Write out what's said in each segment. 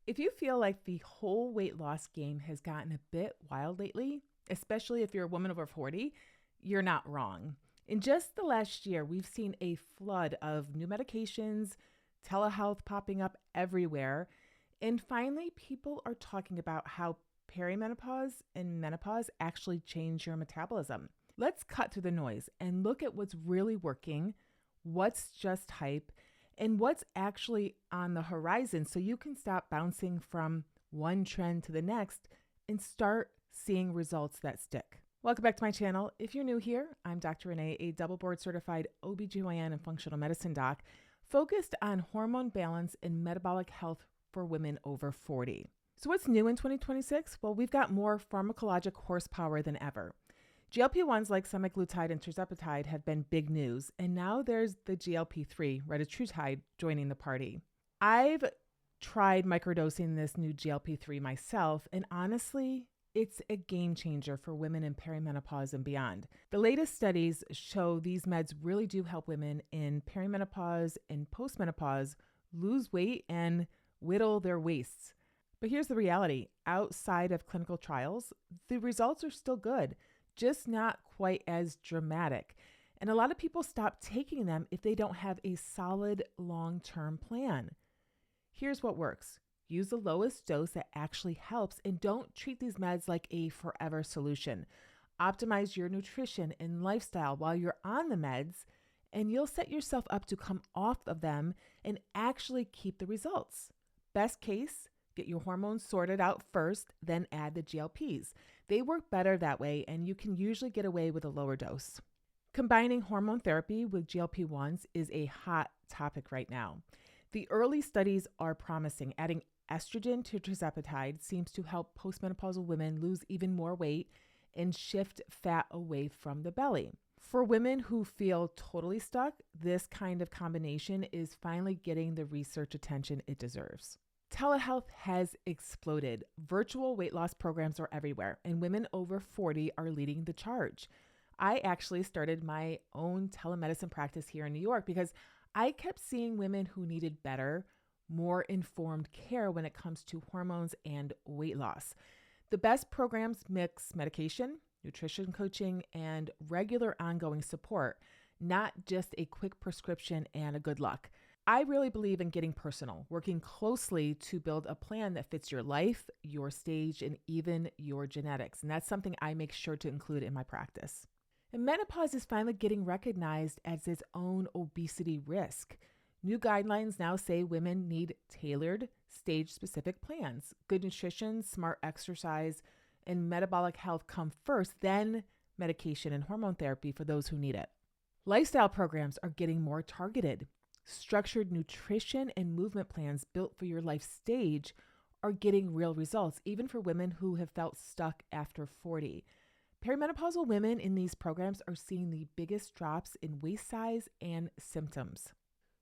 If you feel like the whole weight loss game has gotten a bit wild lately, especially if you're a woman over 40, you're not wrong. In just the last year, we've seen a flood of new medications, telehealth popping up everywhere, and finally, people are talking about how perimenopause and menopause actually change your metabolism. Let's cut through the noise and look at what's really working, what's just hype, and what's actually on the horizon so you can stop bouncing from one trend to the next and start seeing results that stick. Welcome back to my channel. If you're new here, I'm Dr. Renee, a double board certified OBGYN and functional medicine doc focused on hormone balance and metabolic health for women over 40. So what's new in 2026? Well, we've got more pharmacologic horsepower than ever. GLP-1s like semaglutide and tirzepatide have been big news, and now there's the GLP-3, retatrutide, joining the party. I've tried microdosing this new GLP-3 myself, and honestly, it's a game changer for women in perimenopause and beyond. The latest studies show these meds really do help women in perimenopause and postmenopause lose weight and whittle their waists. But here's the reality. Outside of clinical trials, the results are still good, just not quite as dramatic. And a lot of people stop taking them if they don't have a solid long-term plan. Here's what works. Use the lowest dose that actually helps and don't treat these meds like a forever solution. Optimize your nutrition and lifestyle while you're on the meds, and you'll set yourself up to come off of them and actually keep the results. Best case, get your hormones sorted out first, then add the GLPs. They work better that way, and you can usually get away with a lower dose. Combining hormone therapy with GLP-1s is a hot topic right now. The early studies are promising. Adding estrogen to tirzepatide seems to help postmenopausal women lose even more weight and shift fat away from the belly. For women who feel totally stuck, this kind of combination is finally getting the research attention it deserves. Telehealth has exploded. Virtual weight loss programs are everywhere, and women over 40 are leading the charge. I actually started my own telemedicine practice here in New York because I kept seeing women who needed better, more informed care when it comes to hormones and weight loss. The best programs mix medication, nutrition coaching, and regular ongoing support, not just a quick prescription and a good luck. I really believe in getting personal, working closely to build a plan that fits your life, your stage, and even your genetics. And that's something I make sure to include in my practice. And menopause is finally getting recognized as its own obesity risk. New guidelines now say women need tailored, stage-specific plans. Good nutrition, smart exercise, and metabolic health come first, then medication and hormone therapy for those who need it. Lifestyle programs are getting more targeted. Structured nutrition and movement plans built for your life stage are getting real results, even for women who have felt stuck after 40. Perimenopausal women in these programs are seeing the biggest drops in waist size and symptoms.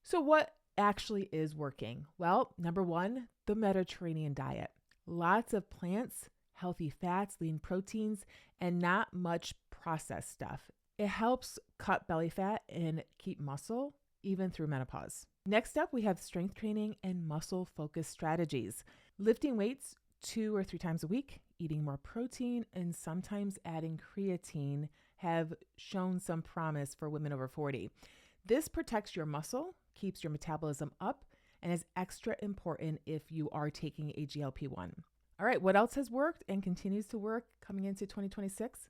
So what actually is working? Well, number one, the Mediterranean diet. Lots of plants, healthy fats, lean proteins, and not much processed stuff. It helps cut belly fat and keep muscle even through menopause. Next up, we have strength training and muscle-focused strategies. Lifting weights 2 or 3 times a week, eating more protein, and sometimes adding creatine have shown some promise for women over 40. This protects your muscle, keeps your metabolism up, and is extra important if you are taking a GLP-1. All right, what else has worked and continues to work coming into 2026?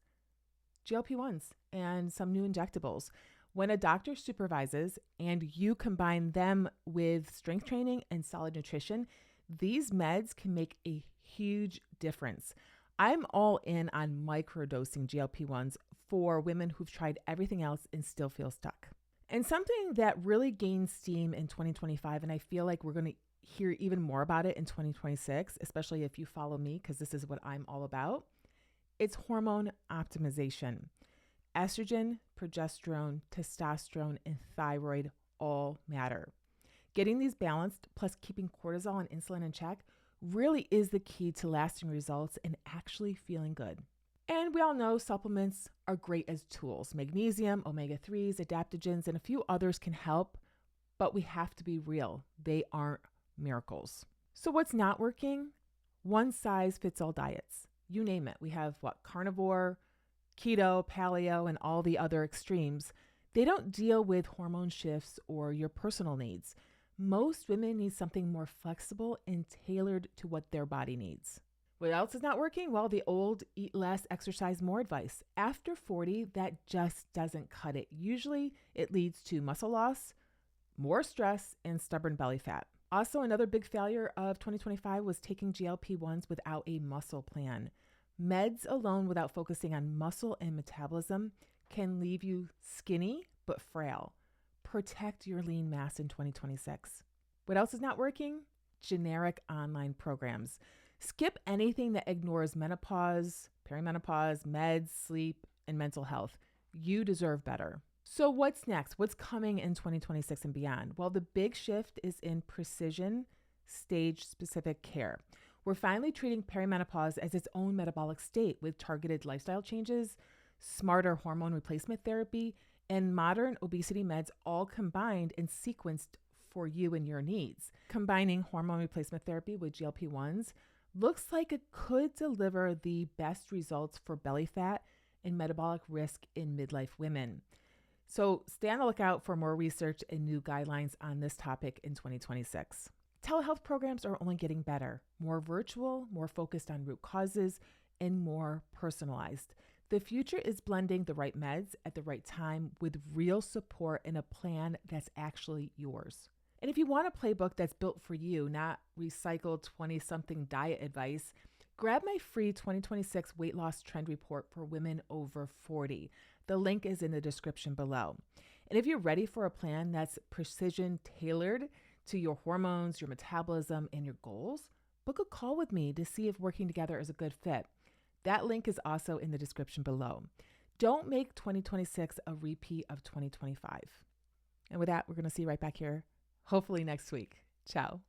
GLP-1s and some new injectables. When a doctor supervises and you combine them with strength training and solid nutrition, these meds can make a huge difference. I'm all in on microdosing GLP-1s for women who've tried everything else and still feel stuck. And something that really gained steam in 2025, and I feel like we're going to hear even more about it in 2026, especially if you follow me, because this is what I'm all about, it's hormone optimization. Estrogen, progesterone, testosterone, and thyroid all matter. Getting these balanced, plus keeping cortisol and insulin in check, really is the key to lasting results and actually feeling good. And we all know supplements are great as tools. Magnesium, omega-3s, adaptogens, and a few others can help, but we have to be real. They aren't miracles. So, what's not working? One size fits all diets. You name it. We have what? Carnivore, keto, paleo, and all the other extremes. They don't deal with hormone shifts or your personal needs. Most women need something more flexible and tailored to what their body needs. What else is not working? Well, the old eat less, exercise more advice. After 40, that just doesn't cut it. Usually, it leads to muscle loss, more stress, and stubborn belly fat. Also, another big failure of 2025 was taking GLP-1s without a muscle plan. Meds alone without focusing on muscle and metabolism can leave you skinny but frail. Protect your lean mass in 2026. What else is not working? Generic online programs. Skip anything that ignores menopause, perimenopause, meds, sleep, and mental health. You deserve better. So what's next? What's coming in 2026 and beyond? Well, the big shift is in precision, stage-specific care. We're finally treating perimenopause as its own metabolic state with targeted lifestyle changes, smarter hormone replacement therapy, and modern obesity meds all combined and sequenced for you and your needs. Combining hormone replacement therapy with GLP-1s looks like it could deliver the best results for belly fat and metabolic risk in midlife women. So stay on the lookout for more research and new guidelines on this topic in 2026. Telehealth programs are only getting better, more virtual, more focused on root causes, and more personalized. The future is blending the right meds at the right time with real support and a plan that's actually yours. And if you want a playbook that's built for you, not recycled 20-something diet advice, grab my free 2026 weight loss trend report for women over 40. The link is in the description below. And if you're ready for a plan that's precision tailored to your hormones, your metabolism, and your goals, book a call with me to see if working together is a good fit. That link is also in the description below. Don't make 2026 a repeat of 2025. And with that, we're going to see you right back here, hopefully next week. Ciao.